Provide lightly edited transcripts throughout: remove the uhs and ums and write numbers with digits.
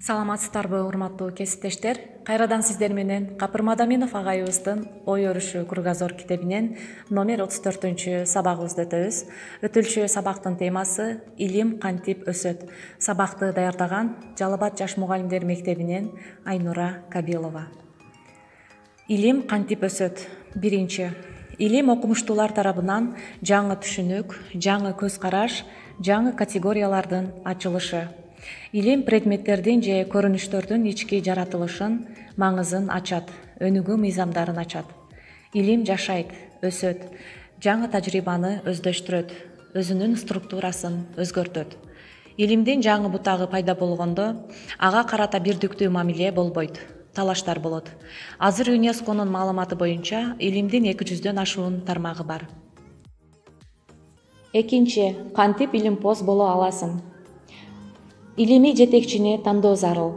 Саламатсыздарбы, урматтуу кесиптештер. Кайрадан сиздер менен Капыр Мадаминов агайыбыздын Ой өрүшү кругозор китебинен номер 34 сабагыбызды өтөбүз. Өтүлчү сабактын темасы илим кантип өсөт. Сабакты даярдаган Жалал Абад жаш мугалимдер мектебинен Айнура Кабилова. Илим кантип өсөт. Биринчи, илим окумуштуулар тарабынан жаңы түшүнүк, жаңы көз караш, жаңы категориялардын ачылышы. Илим предметтердин же көрүнүштөрдүн ички жаратылышын, маңызын ачат, өнүгүү мыйзамдарын ачат. Илим жашайт, өсөт, жаңы тажрыйбаны өздөштүрөт, өзүнүн структурасын өзгөртөт. Илимдин жаңы бутагы пайда болгондо, ага карата бирдиктүү мамиле болбойт, талаштар болот. Азыр ЮНЕСКОнун маалыматы боюнча илимдин 200дөн ашуун тармагы бар. Экинчи, кантип илимпоз боло аласың? Илимий жетекчини тандоо зарыл.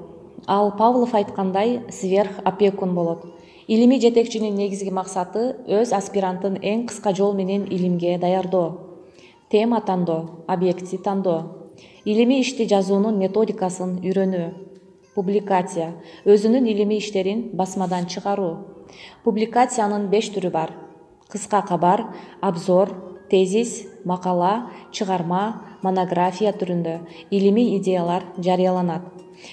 Ал Павлов айткандай сверх опекун болот. Илимий жетекчинин негизги максаты өз аспирантын эң кыска жол менен илимге даярдоо. Тема тандоо, объекти тандоо. Илимий ишти жазуунун методикасын үйрөнүү. Публикация, өзүнүн илимий иштерин басмадан чыгаруу. Публикациянын 5 түрү бар. Кыска кабар, обзор, тезис, макала, чыгарма, монография түрүндө илимий идеялар жарыяланат.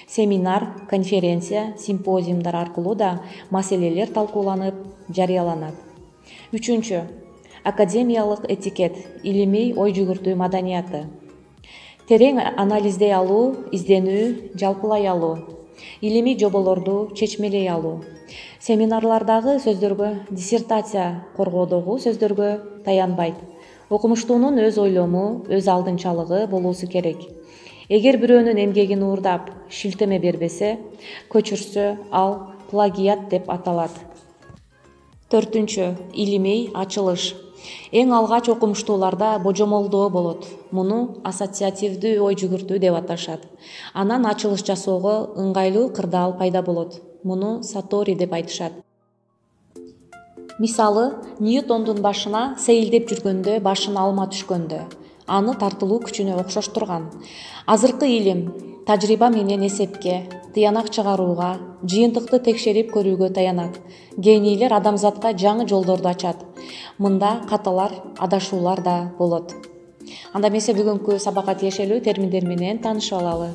Семинар, конференция, симпозиумдар аркылуу да маселелер талкууланып жарыяланат. Үчүнчү, академиялык этикет, илимий ой жүгүртүү маданияты. Терең анализдей алуу, изденүү, жалпылай алуу. Илимий жоболорду чечмелей алуу. Семинарлардагы сөздөргө, диссертация коргоодогу сөздөргө таянбайт. Окумуштуунун өз ойлому, өз алдынчалыгы болуусу керек. Эгер бирөөнүн эмгегин уурдап, шилтеме бербесе, көчүрсө, ал плагиат деп аталат. Төртүнчү, илимий ачылыш. Эң алгач окумуштууларда божомолдоо болот. Муну ассоциативдүү ой жүгүртүү деп аташат. Анан ачылыш жасоого ыңгайлуу кырдаал пайда болот. Муну сатори деп айтышат. Мисалы, Ньютондун башына сейилдеп жүргөндө башын алма түшкөндө, аны тартылуу күчүнө окшоштурган. Азыркы илим тажрыйба менен эсепке, тыянак чыгарууга, жыйынтыкты текшерип көрүүгө таянат. Генийлер адамзатка жаңы жолдорду ачат. Мында каталар, адашуулар да болот. Анда эмесе бүгүнкү сабакка тиешелүү терминдер менен таанышып алалы.